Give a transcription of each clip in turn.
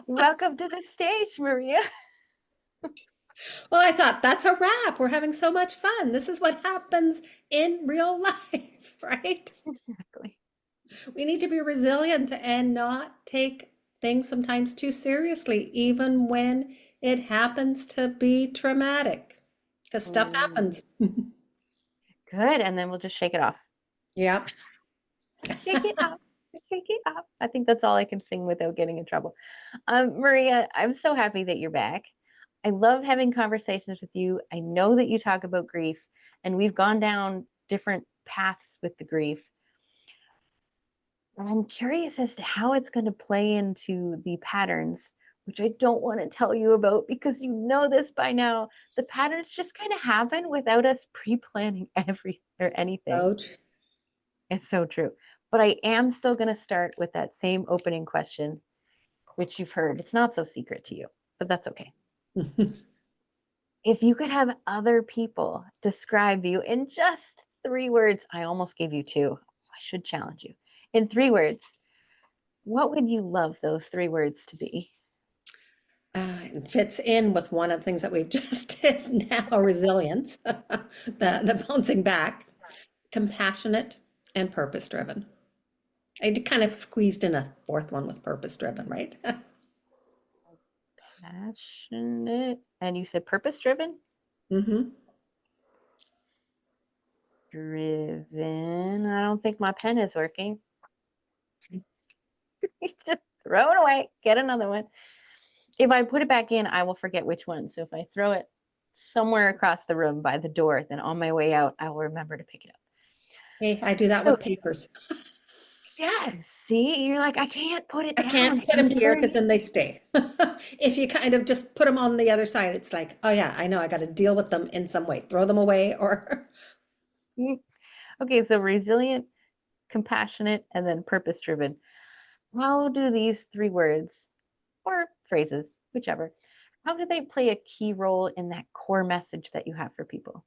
Welcome to the stage, Maria. Well, I thought that's a wrap. We're having so much fun. This is what happens in real life, right? Exactly. We need to be resilient and not take things sometimes too seriously, even when it happens to be traumatic, because stuff Mm, happens. good. And then we'll just shake it off. Yeah. Shake it off. Shake it off. I think that's all I can sing without getting in trouble. Maria, I'm so happy that you're back. I love having conversations with you. I know that you talk about grief, and we've gone down different paths with the grief. And I'm curious as to how it's going to play into the patterns, which I don't want to tell you about because you know this by now. The patterns just kind of happen without us pre-planning every or anything. Ouch. It's so true. But I am still going to start with that same opening question, which you've heard. It's not so secret to you, but that's okay. If you could have other people describe you in just 3 words, I almost gave you two. I should challenge you. In 3 words, what would you love those 3 words to be? It fits in with one of the things that we've just did now, resilience, the bouncing back, compassionate and purpose driven. I kind of squeezed in a fourth one with purpose driven, right? Passionate. And you said purpose driven? hmm Driven. I don't think my pen is working. Just throw it away. Get another one. If I put it back in, I will forget which one. So if I throw it somewhere across the room by the door, then on my way out, I will remember to pick it up. Hey, I do that So with papers. yeah, see, you're like, I can't put it I down. can't put You them here never. because then they stay. If you kind of just put them on the other side, it's like, oh yeah, I know I got to deal with them in some way. Throw them away or Okay, so resilient, compassionate, and then purpose driven. How do these 3 words or phrases, whichever, how do they play a key role in that core message that you have for people?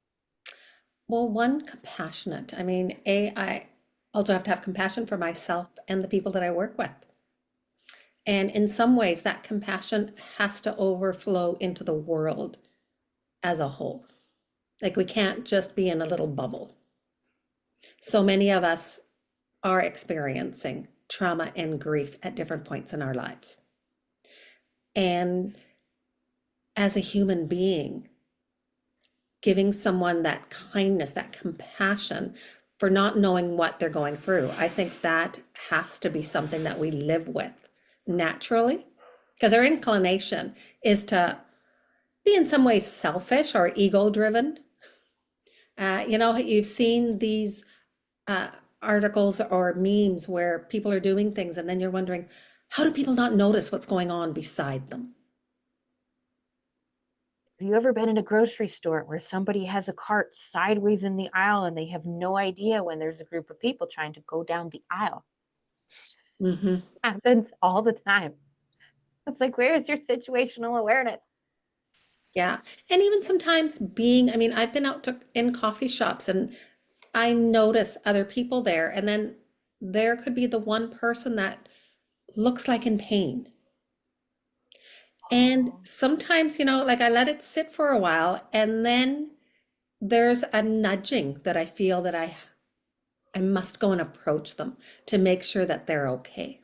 well, one compassionate. I mean, I also have to have compassion for myself and the people that I work with. And in some ways, that compassion has to overflow into the world as a whole. Like we can't just be in a little bubble. So many of us are experiencing trauma and grief at different points in our lives. And as a human being, giving someone that kindness, that compassion for not knowing what they're going through, I think that has to be something that we live with naturally. Because our inclination is to be in some ways selfish or ego driven. You've seen these uh, articles or memes where people are doing things and then you're wondering, how do people not notice what's going on beside them? Have you ever been in a grocery store where somebody has a cart sideways in the aisle and they have no idea when there's a group of people trying to go down the aisle? hmm Happens all the time. It's like, where's your situational awareness? Yeah. And even sometimes I mean, I've been out in coffee shops and I notice other people there, and then there could be the one person that looks like in pain. And Oh, sometimes, like I let it sit for a while, and then there's a nudging that I feel that I must go and approach them to make sure that they're okay.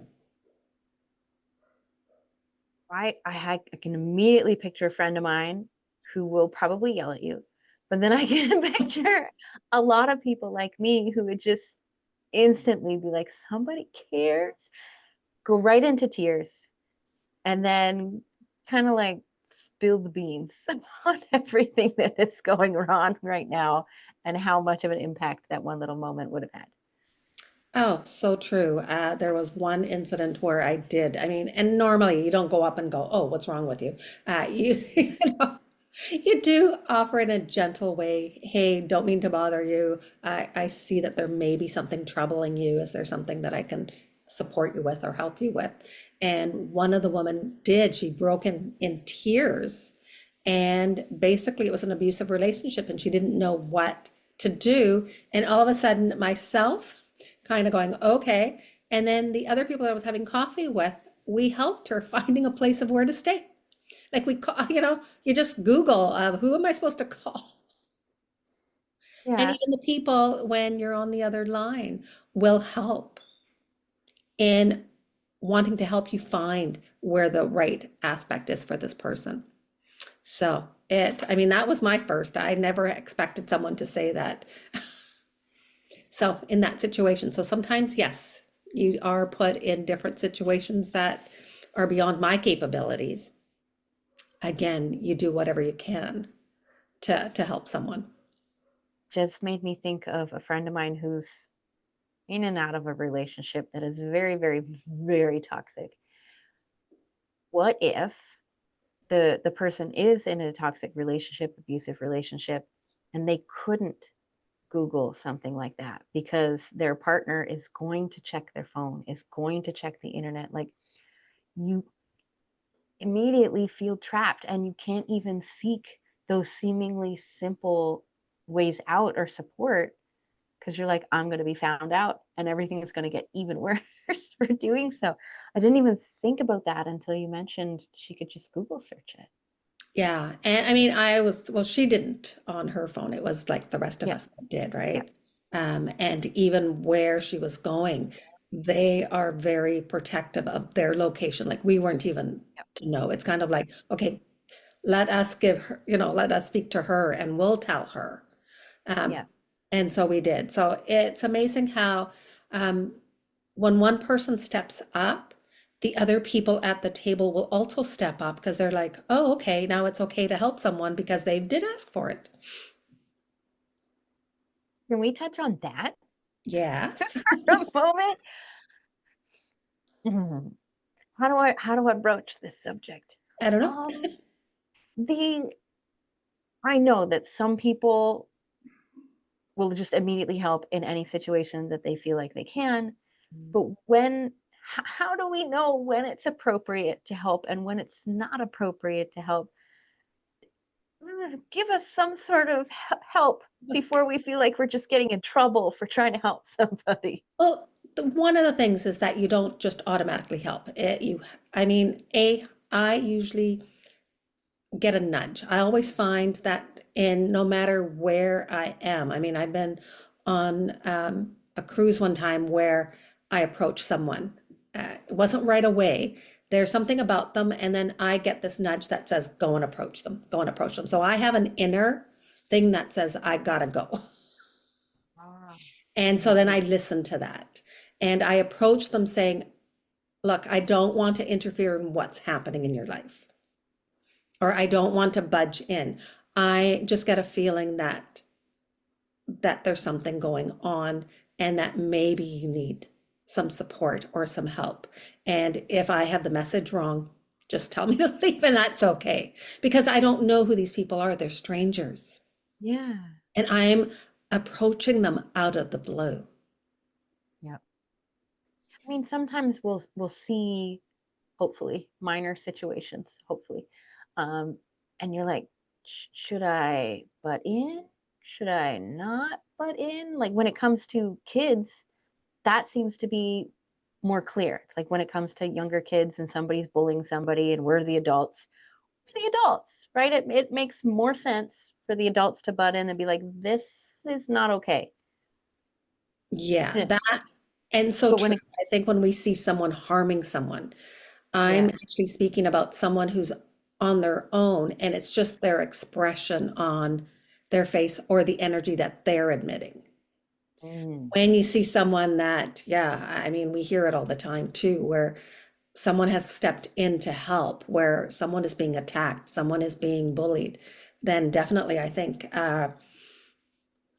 I can immediately picture a friend of mine who will probably yell at you, but then I can picture a lot of people like me who would just instantly be like, somebody cares, go right into tears, and then kind of like spill the beans on everything that is going on right now and how much of an impact that one little moment would have had. Oh, so true. There was one incident where I did. I mean, and normally you don't go up and go, "Oh, what's wrong with you?" You know, you do offer in a gentle way, "Hey, don't mean to bother you. I see that there may be something troubling you. Is there something that I can support you with or help you with?" And one of the women did. She broke in tears, and basically it was an abusive relationship, and she didn't know what to do. And all of a sudden, myself kind of going, okay. And then the other people that I was having coffee with we helped her finding a place of where to stay. Like we call, you just Google, who am I supposed to call? And Yeah, even the people when you're on the other line will help in wanting to help you find where the right aspect is for this person. So I mean, that was my first. I never expected someone to say that. So in that situation, so sometimes, yes, you are put in different situations that are beyond my capabilities. Again, you do whatever you can to help someone. just made me think of a friend of mine who's in and out of a relationship that is very, very, very toxic. What if the person is in a toxic relationship, abusive relationship, and they couldn't Google something like that because their partner is going to check their phone, is going to check the internet. Like you immediately feel trapped and you can't even seek those seemingly simple ways out or support because you're like, I'm going to be found out and everything is going to get even worse for doing so. I didn't even think about that until you mentioned she could just Google search it. Yeah, and I mean, well, she didn't on her phone. It was like the rest of Yeah. us that did, Yeah. right? And even where she was going, they are very protective of their location. Like we weren't even Yeah. to know. It's kind of like, okay, let us give her, let us speak to her and we'll tell her. Um, Yeah. and so we did. So it's amazing how um, when one person steps up, the other people at the table will also step up because they're like, oh, okay, now it's okay to help someone because they did ask for it. Can we touch on that Yes. for a moment? Mhm. How do I broach this subject? I don't know. Um, the I know that some people will just immediately help in any situation that they feel like they can, but how do we know when it's appropriate to help and when it's not appropriate to help? Give us some sort of help before we feel like we're just getting in trouble for trying to help somebody. Well, one of the things is that you don't just automatically help. I mean, I usually get a nudge. I always find that in no matter where I am, I mean, I've been on a cruise one time where I approached someone. It wasn't right away. There's something about them, and then I get this nudge that says, go and approach them, go and approach them. So I have an inner thing that says, I gotta go. Ah, And so then I mhm. listen to that. And I approach them saying, look, I don't want to interfere in what's happening in your life, or I don't want to budge in. I just get a feeling that there's something going on and that maybe you need some support or some help. And if I have the message wrong, just tell me to leave and that's okay. Because I don't know who these people are. They're strangers. Yeah. And I'm approaching them out of the blue. Yeah. I mean, sometimes we'll see, hopefully, minor situations, hopefully. Um, and you're like, should I butt in? Should I not butt in? Like when it comes to kids, that seems to be more clear. It's like when it comes to younger kids and somebody's bullying somebody and we're the adults, right? It makes more sense for the adults to butt in and be like, this is not okay. Yeah, Yeah. that and so But when true. it, I think when we see someone harming someone, I'm yeah. actually speaking about someone who's on their own and it's just their expression on their face or the energy that they're admitting. Mm, When you see someone that, yeah, I mean, we hear it all the time too, where someone has stepped in to help, where someone is being attacked, someone is being bullied, then definitely I think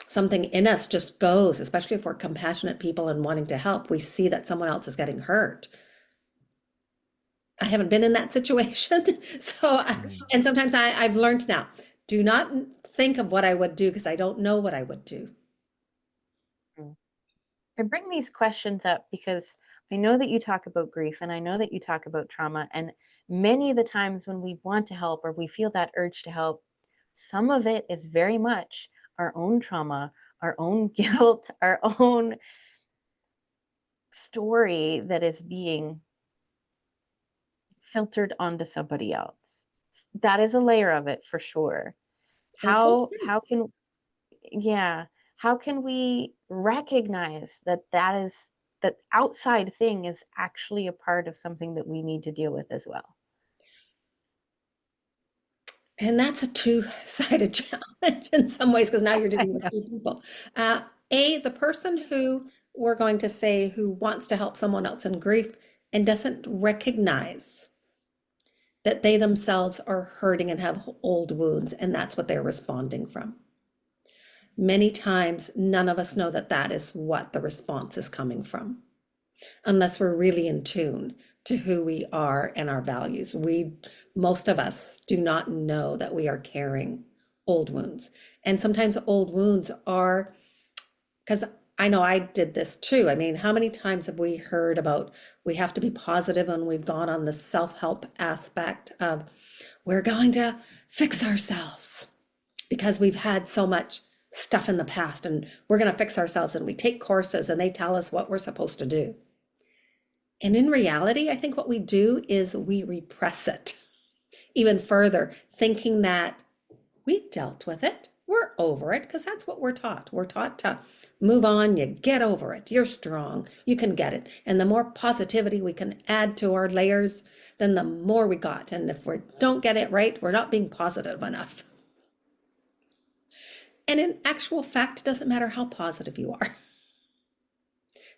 something in us just goes, especially if we're compassionate people and wanting to help. We see that someone else is getting hurt. I haven't been in that situation. mm, And sometimes I've learned now, do not think of what I would do because I don't know what I would do. mm. I bring these questions up because I know that you talk about grief and I know that you talk about trauma. And many of the times when we want to help or we feel that urge to help, some of it is very much our own trauma, our own guilt, our own story that is being filtered onto somebody else. That is a layer of it for sure. And it's so How true. can yeah, how can we recognize that that outside thing is actually a part of something that we need to deal with as well? And that's a two-sided challenge in some ways, because now you're I dealing with know. two people. The person who we're going to say who wants to help someone else in grief and doesn't recognize that they themselves are hurting and have old wounds, and that's what they're responding from. Many times, none of us know that that is what the response is coming from, unless we're really in tune to who we are and our values. Most of us do not know that we are carrying old wounds. And sometimes old wounds are, because I know I did this too. I mean, how many times have we heard about we have to be positive, and we've gone on the self-help aspect of we're going to fix ourselves because we've had so much stuff in the past, and we're going to fix ourselves, and we take courses and they tell us what we're supposed to do. And in reality, I think what we do is we repress it even further, thinking that we dealt with it, we're over it, because that's what we're taught. We're taught to move on, you get over it, you're strong, you can get it. And the more positivity we can add to our layers, then the more we got. And if we don't get it right, we're not being positive enough. And in actual fact, it doesn't matter how positive you are,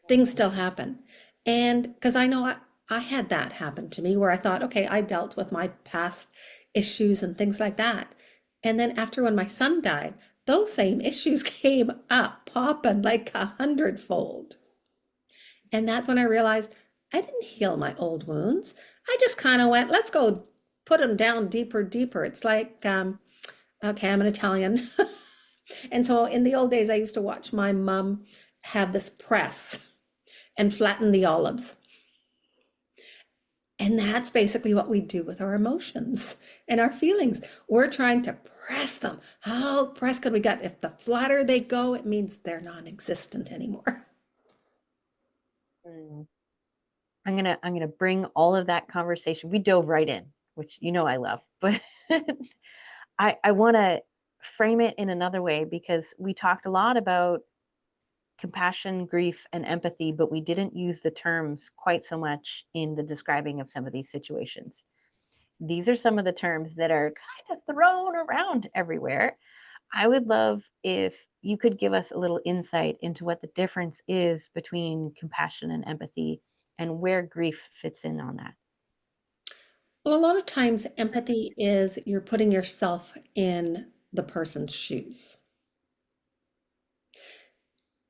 things still happen. And because I know I had that happen to me where I thought, okay, I dealt with my past issues and things like that. And then after when my son died, those same issues came up, popping like 100-fold. And that's when I realized I didn't heal my old wounds. I just kind of went, let's go put them down deeper, deeper. It's like, okay, I'm an Italian. And so in the old days, I used to watch my mom have this press and flatten the olives. And that's basically what we do with our emotions and our feelings. We're trying to press them. How pressed can we get? If the flatter they go, it means they're non-existent anymore. Mm. I'm gonna bring all of that conversation. We dove right in, which you know I love, but I want to frame it in another way because we talked a lot about compassion, grief, and empathy, but we didn't use the terms quite so much in the describing of some of these situations. These are some of the terms that are kind of thrown around everywhere. I would love if you could give us a little insight into what the difference is between compassion and empathy and where grief fits in on that. Well, a lot of times empathy is you're putting yourself in the person's shoes.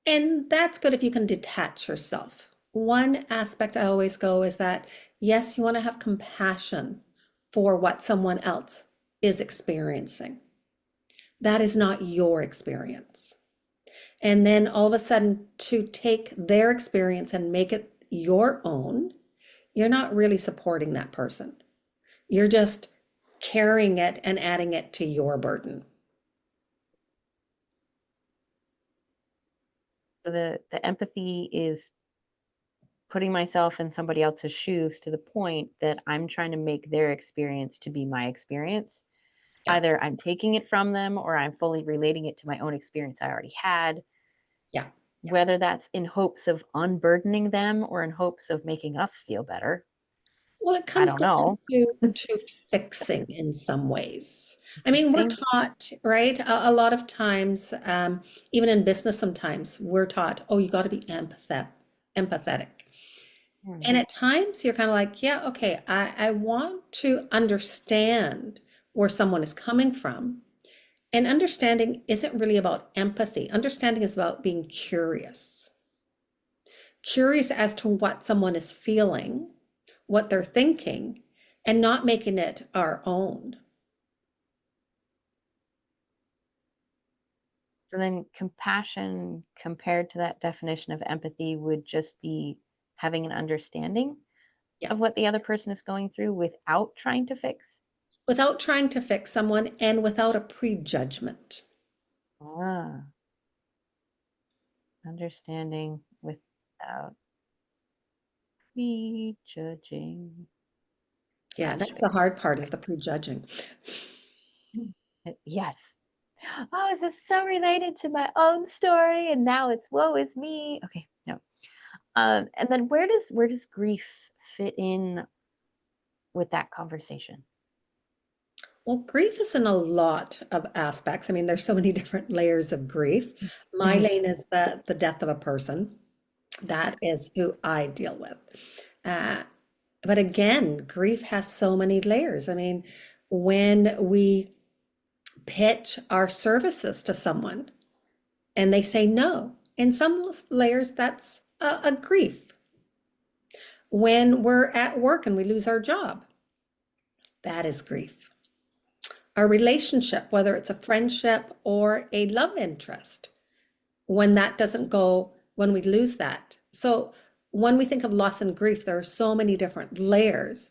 And that's good if you can detach yourself. One aspect I always go is that, yes, you want to have compassion for what someone else is experiencing. That is not your experience. And then all of a sudden, to take their experience and make it your own, you're not really supporting that person. You're just carrying it and adding it to your burden. So the empathy is putting myself in somebody else's shoes to the point that I'm trying to make their experience to be my experience. Yeah, Either I'm taking it from them or I'm fully relating it to my own experience I already had, yeah. whether that's in hopes of unburdening them or in hopes of making us feel better. Well, it I comes don't down know. to fixing in some ways. I mean, we're Fixing. taught, right? A lot of times, even in business, sometimes we're taught, oh, you got to be empathetic. And Mhm. at times you're kind of like, yeah, okay, I want to understand where someone is coming from. And understanding isn't really about empathy. Understanding is about being curious. Curious as to what someone is feeling, what they're thinking, and not making it our own. So then compassion compared to that definition of empathy would just be having an understanding Yeah. of what the other person is going through without trying to fix. Without trying to fix someone and without a prejudgment. Ah, understanding without prejudging. Yeah, That's that's the fair. hard part is Okay. the prejudging. Yes. Oh, this is so related to my own story, and now it's woe is me. Okay, no. And then where does grief fit in with that conversation? Well, grief is in a lot of aspects. I mean, there's so many different layers of grief. My Mhm. lane is the death of a person. That is who I deal with. Uh, but again, grief has so many layers. I mean, when we pitch our services to someone and they say no, in some layers, that's a grief. When we're at work and we lose our job, that is grief. Our relationship, whether it's a friendship or a love interest, when that doesn't go, when we lose that. So when we think of loss and grief, there are so many different layers.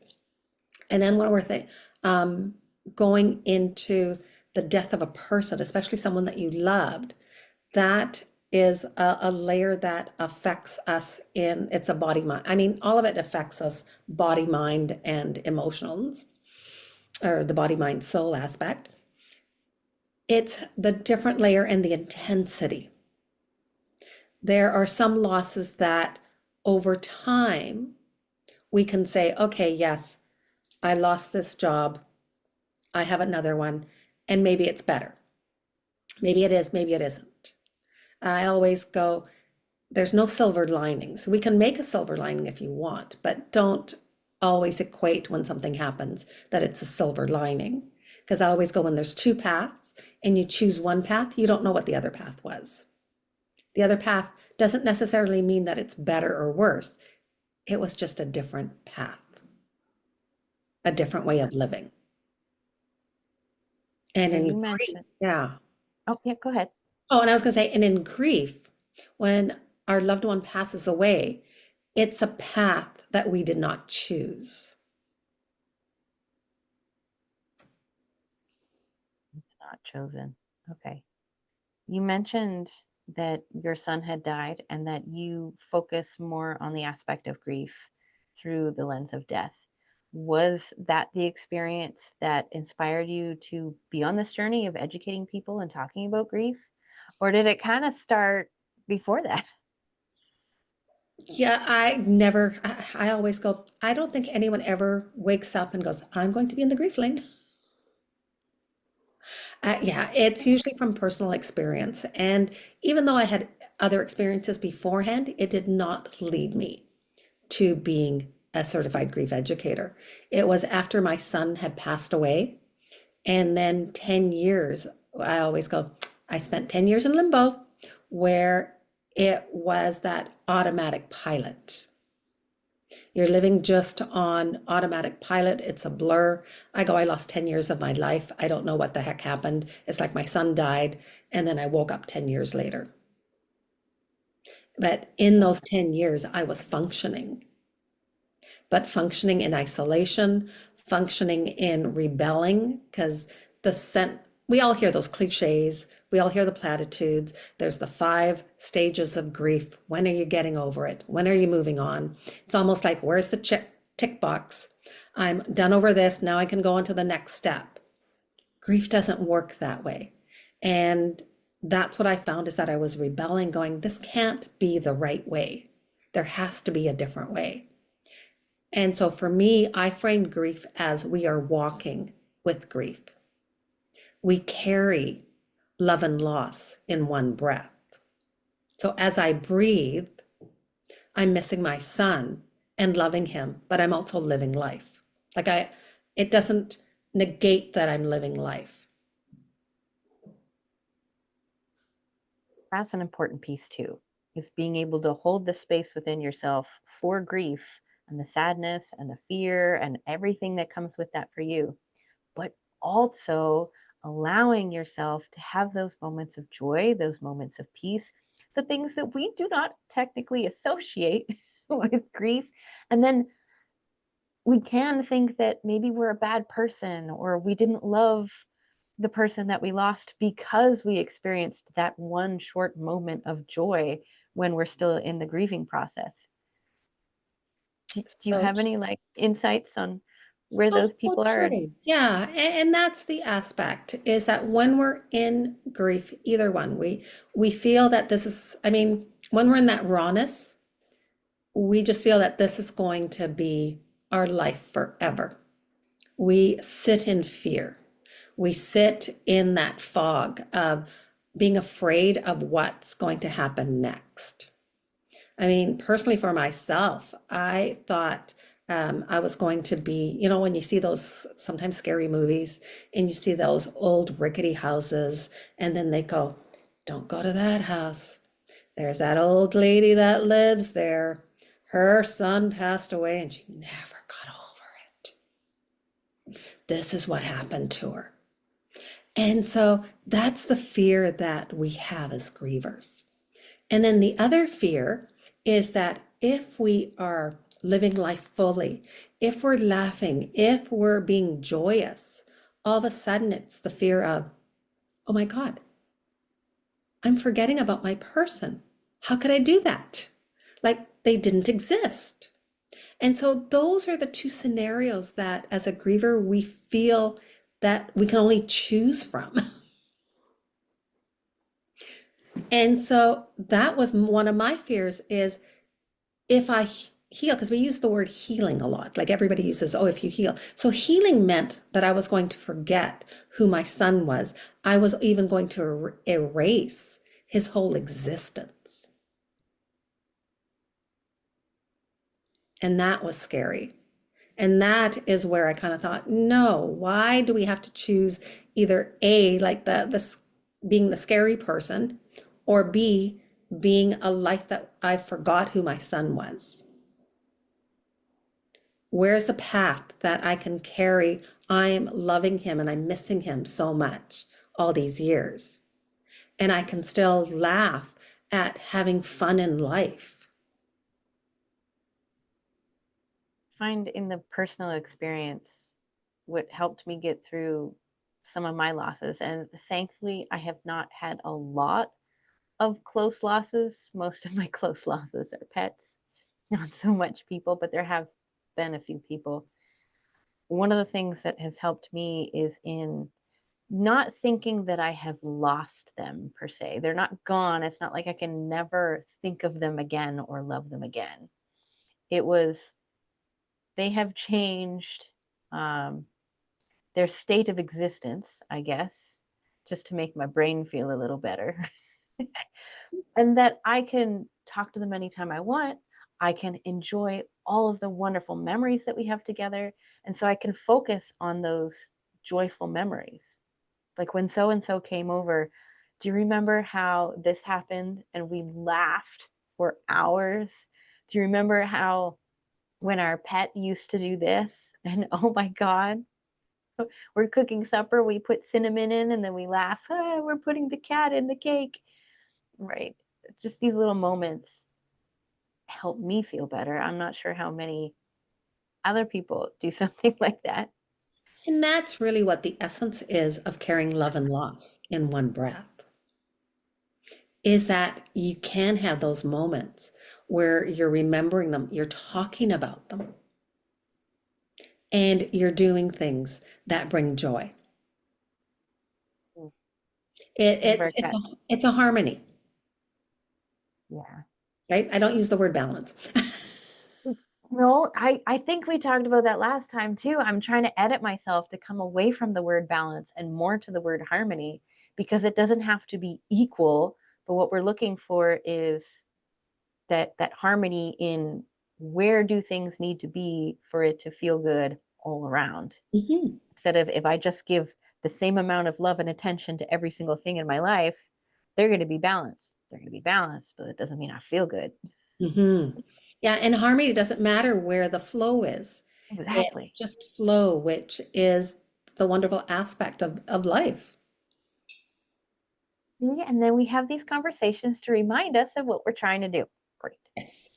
And then when um, going into the death of a person, especially someone that you loved, that is a layer that affects us in, it's a body mind. I mean, all of it affects us body, mind, and emotions, or the body, mind, soul aspect. It's the different layer and the intensity. There are some losses that over time we can say, okay, yes, I lost this job. I have another one, and maybe it's better. Maybe it is, maybe it isn't. I always go, there's no silver linings. We can make a silver lining if you want, but don't always equate when something happens that it's a silver lining. Because I always go, when there's two paths and you choose one path, you don't know what the other path was. The other path doesn't necessarily mean that it's better or worse. It was just a different path, a different way of living. And So in you grief, mentioned, yeah. oh yeah, go ahead. Oh, and I was going to say, and in grief, when our loved one passes away, it's a path that we did not choose. Not chosen. Okay. You mentioned that your son had died and that you focus more on the aspect of grief through the lens of death. Was that the experience that inspired you to be on this journey of educating people and talking about grief? Or did it kind of start before that? Yeah, I always go, I don't think anyone ever wakes up and goes, I'm going to be in the grief lane. Yeah, it's usually from personal experience. And even though I had other experiences beforehand, it did not lead me to being a certified grief educator. It was after my son had passed away. And then 10 years, I always go, I spent 10 years in limbo where it was that automatic pilot. You're living just on automatic pilot. It's a blur. I go, I lost 10 years of my life. I don't know what the heck happened. It's like my son died, and then I woke up 10 years later. But in those 10 years, I was functioning, but functioning in isolation, functioning in rebelling, because the scent, we all hear those cliches, we all hear the platitudes. There's the 5 stages of grief. When are you getting over it? When are you moving on? It's almost like, where's the tick box? I'm done over this. Now I can go on to the next step. Grief doesn't work that way. And that's what I found is that I was rebelling, going, this can't be the right way. There has to be a different way. And so for me, I frame grief as we are walking with grief. We carry love and loss in one breath. So as I breathe, I'm missing my son and loving him, but I'm also living life. It doesn't negate that I'm living life. That's an important piece too, is being able to hold the space within yourself for grief and the sadness and the fear and everything that comes with that for you, but also allowing yourself to have those moments of joy, those moments of peace, the things that we do not technically associate with grief. And then we can think that maybe we're a bad person or we didn't love the person that we lost because we experienced that one short moment of joy when we're still in the grieving process. Do you So have any like insights on where Oh, those so people are. true. Yeah, and that's the aspect is that when we're in grief, either one, we feel that this is, I mean, when we're in that rawness, we just feel that this is going to be our life forever. We sit in fear. We sit in that fog of being afraid of what's going to happen next. I mean, personally for myself, I thought I was going to be, you know, when you see those sometimes scary movies and you see those old rickety houses, and then they go, don't go to that house. There's that old lady that lives there. Her son passed away and she never got over it. This is what happened to her. And so that's the fear that we have as grievers. And then the other fear is that if we are living life fully, if we're laughing, if we're being joyous, all of a sudden it's the fear of, oh my God, I'm forgetting about my person. How could I do that? Like they didn't exist. And so those are the two scenarios that as a griever, we feel that we can only choose from. And so that was one of my fears is if I heal, because we use the word healing a lot, like everybody uses, oh, if you heal. So healing meant that I was going to forget who my son was. I was even going to erase his whole existence. And that was scary. And that is where I kind of thought, no, why do we have to choose either A, like the being the scary person, or B, being a life that I forgot who my son was? Where's the path that I can carry? I'm loving him and I'm missing him so much all these years. And I can still laugh at having fun in life. Find in the personal experience what helped me get through some of my losses. And thankfully, I have not had a lot of close losses. Most of my close losses are pets, not so much people, but there have been a few people. One of the things that has helped me is in not thinking that I have lost them per se. They're not gone. It's not like I can never think of them again or love them again. It was, they have changed um, their state of existence, I guess, just to make my brain feel a little better. And that I can talk to them anytime I want. I can enjoy all of the wonderful memories that we have together. And so I can focus on those joyful memories. Like when so and so came over, do you remember how this happened? And we laughed for hours. Do you remember how when our pet used to do this? And oh my God, we're cooking supper, we put cinnamon in, and then we laugh, ah, we're putting the cat in the cake. Right. Just these little moments help me feel better. I'm not sure how many other people do something like that. And that's really what the essence is of carrying love and loss in one breath, is that you can have those moments where you're remembering them, you're talking about them, and you're doing things that bring joy. Mm. It, One of our it's it's cats. a it's a harmony, Yeah. right? I don't use the word balance. No, I think we talked about that last time too. I'm trying to edit myself to come away from the word balance and more to the word harmony because it doesn't have to be equal, but what we're looking for is that harmony in where do things need to be for it to feel good all around. Mhm. Instead of if I just give the same amount of love and attention to every single thing in my life, they're going to be balanced. They're going to be balanced, but it doesn't mean I feel good. Mhm. Yeah, and harmony doesn't matter where the flow is. It's Exactly. just flow, which is the wonderful aspect of life. See, and then we have these conversations to remind us of what we're trying to do. Great. Yes.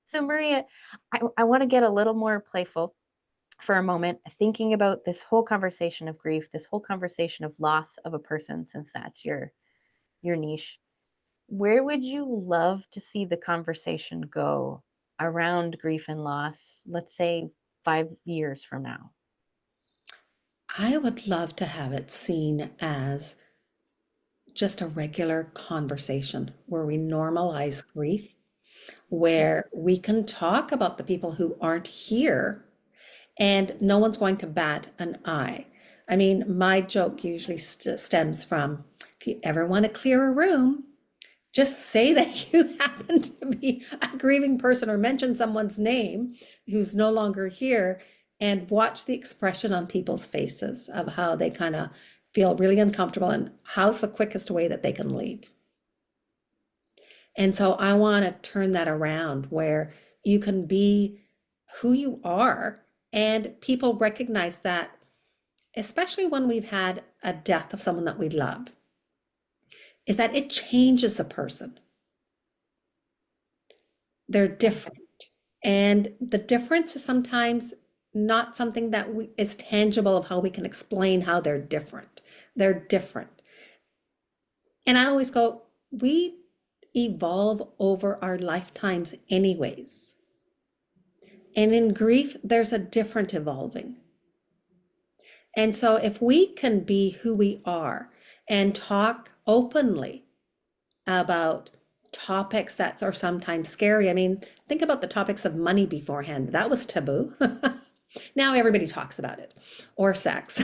So, Maria, I want to get a little more playful for a moment, thinking about this whole conversation of grief, this whole conversation of loss of a person, since that's your niche. Where would you love to see the conversation go around grief and loss? Let's say 5 years from now? I would love to have it seen as just a regular conversation where we normalize grief, where we can talk about the people who aren't here and no one's going to bat an eye. I mean, my joke usually stems from if you ever want to clear a room, just say that you happen to be a grieving person or mention someone's name who's no longer here and watch the expression on people's faces of how they kind of feel really uncomfortable and how's the quickest way that they can leave. And so I want to turn that around where you can be who you are and people recognize that, especially when we've had a death of someone that we love, is that it changes a person. They're different. And the difference is sometimes not something that is tangible of how we can explain how they're different. They're different. And I always go, we evolve over our lifetimes anyways. And in grief, there's a different evolving. And so if we can be who we are and talk openly about topics that are sometimes scary. I mean, think about the topics of money beforehand. That was taboo. Now everybody talks about it, or sex.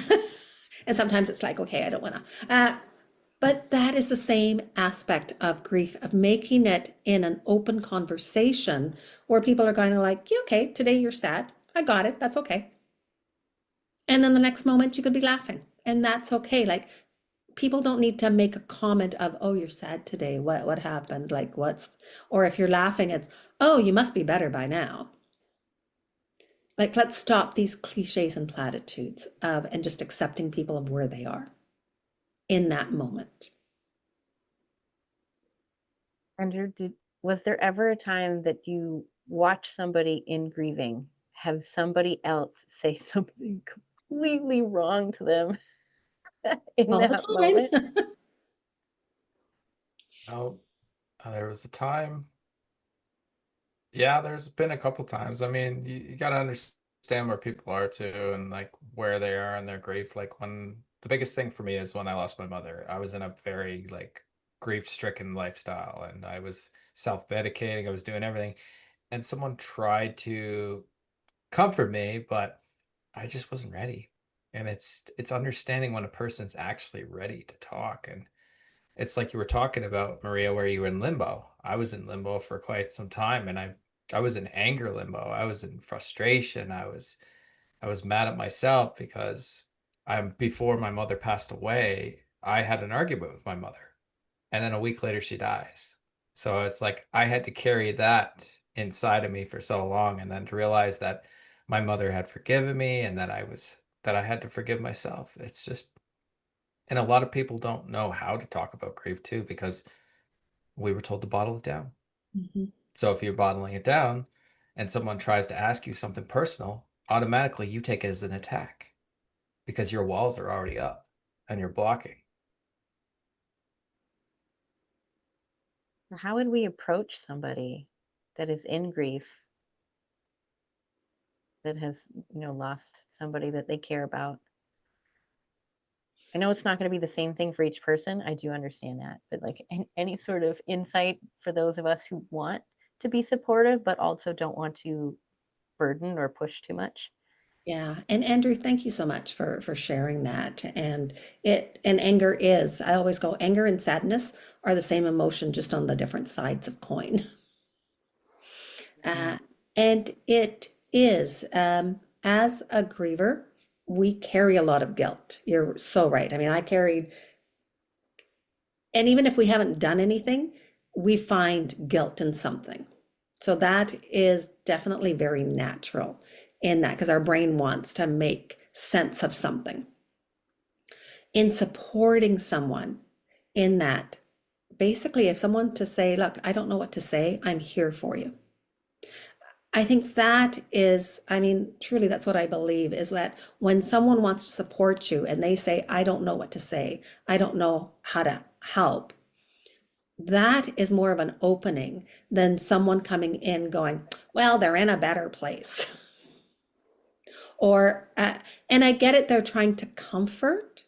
And sometimes it's like, okay, I don't want to. But that is the same aspect of grief, of making it in an open conversation where people are going to like, yeah, okay, today you're sad. I got it. That's okay. And then the next moment you could be laughing. And that's okay. Like people don't need to make a comment of, oh, you're sad today. What happened? Like what's, or if you're laughing, it's, oh, you must be better by now. Like let's stop these cliches and platitudes of and just accepting people of where they are in that moment. Andrew, was there ever a time that you watched somebody in grieving have somebody else say something completely wrong to them in All the that moment? time. Oh, there was a time. Yeah, there's been a couple times. I mean, you got to understand where people are too, and like where they are in their grief. Like when the biggest thing for me is when I lost my mother. I was in a very like grief-stricken lifestyle, and I was self-medicating. I was doing everything, and someone tried to comfort me, but I just wasn't ready. And it's understanding when a person's actually ready to talk. And it's like you were talking about, Maria, where you were in limbo. I was in limbo for quite some time, and I was in anger limbo. I was in frustration. I was mad at myself because I'm before my mother passed away, I had an argument with my mother. And then a week later she dies. So it's like I had to carry that inside of me for so long, and then to realize that my mother had forgiven me and that I had to forgive myself. It's just, and a lot of people don't know how to talk about grief too, because we were told to bottle it down. Mhm. So if you're bottling it down and someone tries to ask you something personal, automatically you take it as an attack because your walls are already up and you're blocking. How would we approach somebody that is in grief, that has, lost somebody that they care about? I know it's not going to be the same thing for each person. I do understand that. But like any sort of insight for those of us who want to be supportive, but also don't want to burden or push too much. Yeah, and Andrew, thank you so much for sharing that. And anger is, I always go, anger and sadness are the same emotion, just on the different sides of coin. Mhm. Uh, and it is, as a griever, we carry a lot of guilt. You're so right. I mean, I carried, and even if we haven't done anything, we find guilt in something. So that is definitely very natural in that because our brain wants to make sense of something. In supporting someone in that, basically, if someone to say, look, I don't know what to say, I'm here for you. I think that is, I mean, truly, that's what I believe is that when someone wants to support you and they say, I don't know what to say, I don't know how to help, that is more of an opening than someone coming in going, well, they're in a better place. Or, and I get it, they're trying to comfort,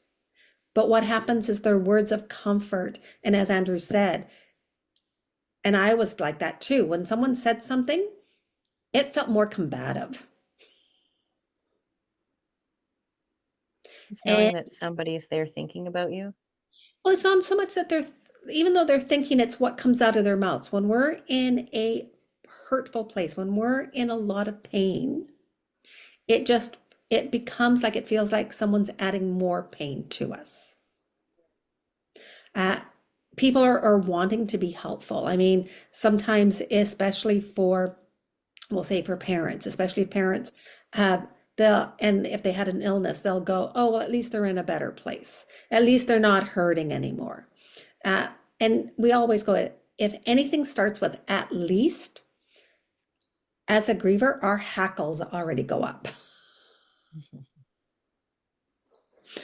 but what happens is their words of comfort. And as Andrew said, and I was like that too, when someone said something, it felt more combative. Just And knowing that somebody's there thinking about you. well, it's not so much that they're, even though they're thinking, it's what comes out of their mouths. When we're in a hurtful place, when we're in a lot of pain, it just, it becomes like, it feels like someone's adding more pain to us. Uh, People are wanting to be helpful. I mean, sometimes, especially for, we'll say for parents, especially if parents have, they'll, and if they had an illness, they'll go, oh, well, at least they're in a better place. At least they're not hurting anymore. Uh, and we always go, if anything starts with at least, as a griever, our hackles already go up.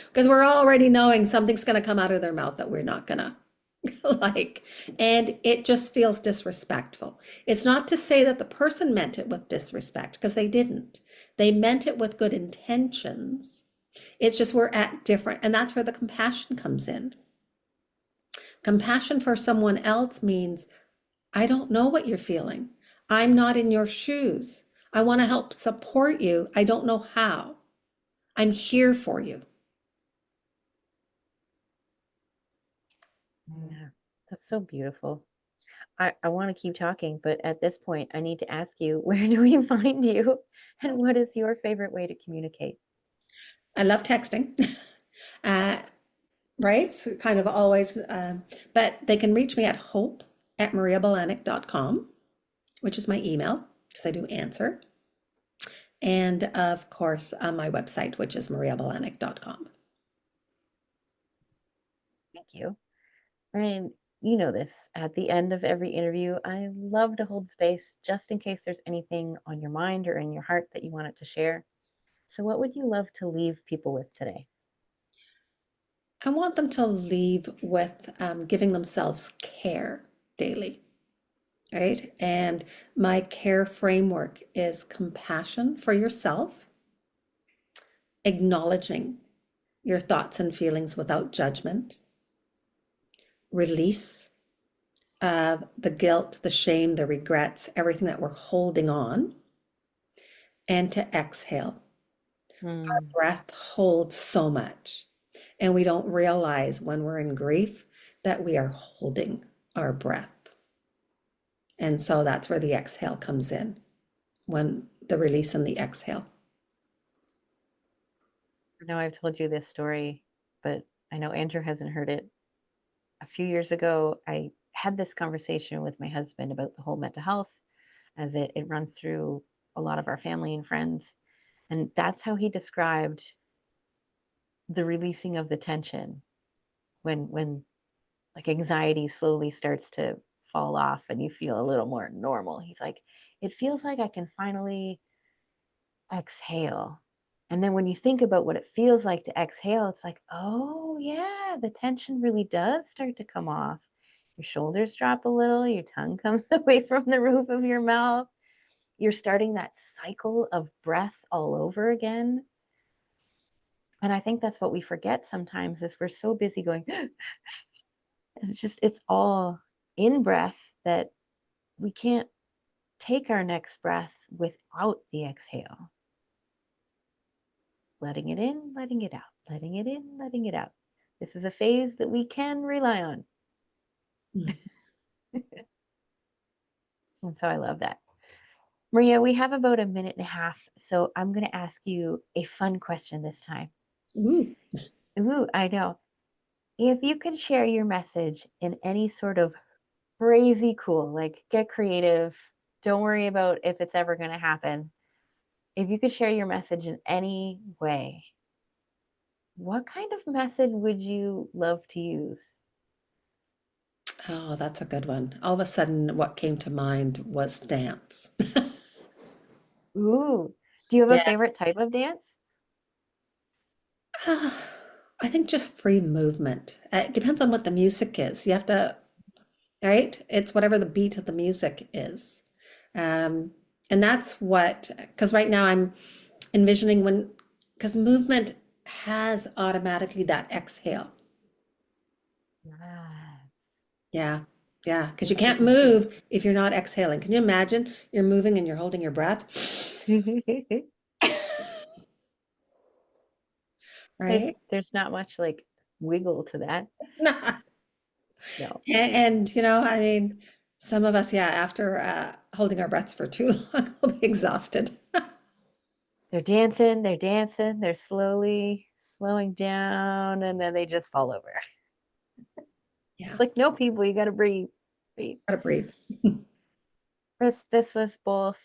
Because we're already knowing something's going to come out of their mouth that we're not going to like. And it just feels disrespectful. It's not to say that the person meant it with disrespect, because they didn't. They meant it with good intentions. It's just we're at different, and that's where the compassion comes in. Compassion for someone else means, I don't know what you're feeling. I'm not in your shoes. I want to help support you. I don't know how. I'm here for you. Yeah, that's so beautiful. I want to keep talking, but at this point, I need to ask you, where do we find you? And what is your favorite way to communicate? I love texting. uh, right? So kind of always, but they can reach me at hope@mariabelanic.com, which is my email, because I do answer. And of course, on my website, which is mariabelanic.com. Thank you. And you know this, at the end of every interview, I love to hold space just in case there's anything on your mind or in your heart that you wanted to share. So, what would you love to leave people with today? I want them to leave with giving themselves care daily, right? And my care framework is compassion for yourself, acknowledging your thoughts and feelings without judgment, release of the guilt, the shame, the regrets, everything that we're holding on, and to exhale. Our Hmm. breath holds so much, and we don't realize when we're in grief that we are holding our breath. And so that's where the exhale comes in, when the release and the exhale. I know I've told you this story, but I know Andrew hasn't heard it. A few years ago, I had this conversation with my husband about the whole mental health as it runs through a lot of our family and friends. And that's how he described the releasing of the tension when like anxiety slowly starts to fall off and you feel a little more normal. He's like, it feels like I can finally exhale. And then when you think about what it feels like to exhale, it's like, oh, yeah, the tension really does start to come off. Your shoulders drop a little, your tongue comes away from the roof of your mouth. You're starting that cycle of breath all over again. And I think that's what we forget sometimes is we're so busy going, it's all in breath that we can't take our next breath without the exhale. Letting it in, letting it out, letting it in, letting it out. This is a phase that we can rely on. Mm. And so I love that. Maria, we have about a minute and a half, so I'm going to ask you a fun question this time. Ooh. Ooh, I know. If you could share your message in any sort of crazy cool, like get creative, don't worry about if it's ever going to happen. If you could share your message in any way, what kind of method would you love to use? Oh, that's a good one. All of a sudden, what came to mind was dance. Ooh, do you have a Yeah. favorite type of dance? I think just free movement. It depends on what the music is. You have to, right? It's whatever the beat of the music is. Um, and that's what, because right now I'm envisioning when, because movement has automatically that exhale. Yes. Yeah. Yeah. Because you can't move if you're not exhaling. Can you imagine you're moving and you're holding your breath? There's Right? there's not much like wiggle to that. It's not. No. And, you know, I mean, some of us, yeah, after holding our breaths for too long, will be exhausted. They're dancing, they're slowly slowing down, and then they just fall over. Yeah, Like, no, people, you gotta breathe. Breathe. gotta breathe. This was both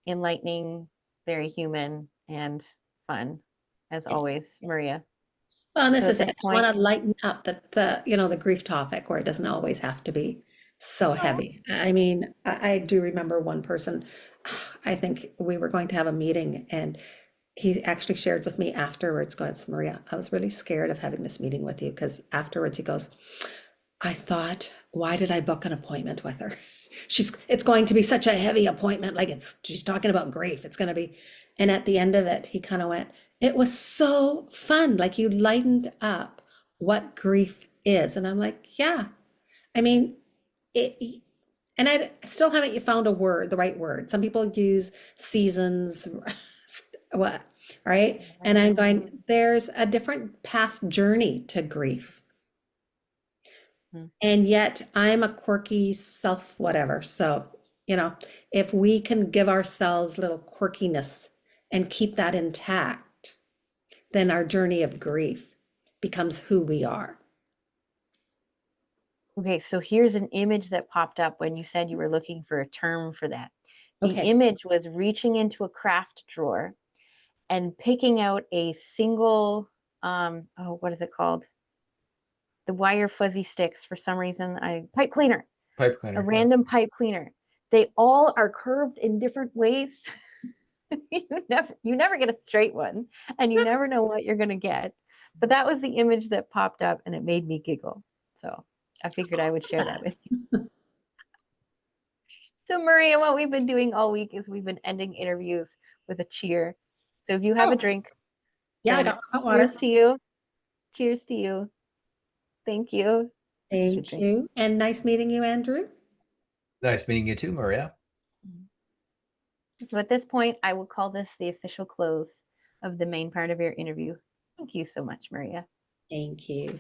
enlightening, very human, and fun, as Yeah. always, Maria. Well, and this So at is it. this I point, want to lighten up the grief topic where it doesn't always have to be so heavy. I mean, I do remember one person, I think we were going to have a meeting and he actually shared with me afterwards, goes, Maria, I was really scared of having this meeting with you because afterwards he goes, I thought, why did I book an appointment with her? It's going to be such a heavy appointment. Like she's talking about grief. It's going to be, and at the end of it, he kind of went, it was so fun. Like you lightened up what grief is. And I'm like, yeah, I mean, it, and I still haven't found a word, the right word. Some people use seasons, what, right? And I'm going, there's a different path journey to grief. Mhm. And yet I'm a quirky self whatever. So, you know, if we can give ourselves little quirkiness and keep that intact, then our journey of grief becomes who we are. okay, so here's an image that popped up when you said you were looking for a term for that. The Okay. image was reaching into a craft drawer and picking out a single, oh, what is it called? The wire fuzzy sticks for some reason. Pipe cleaner, Pipe a cleaner. Yeah. random pipe cleaner. They all are curved in different ways. You never get a straight one, and you never know what you're gonna get. But that was the image that popped up, and it made me giggle. So I figured I would share that with you. So Maria, what we've been doing all week is we've been ending interviews with a cheer. So if you have a Oh, drink, yeah, I then got hot water. cheers to you. Cheers to you. Thank you. You should Thank drink. you. And nice meeting you, Andrew. Nice meeting you too, Maria. So at this point, I will call this the official close of the main part of your interview. Thank you so much, Maria. Thank you.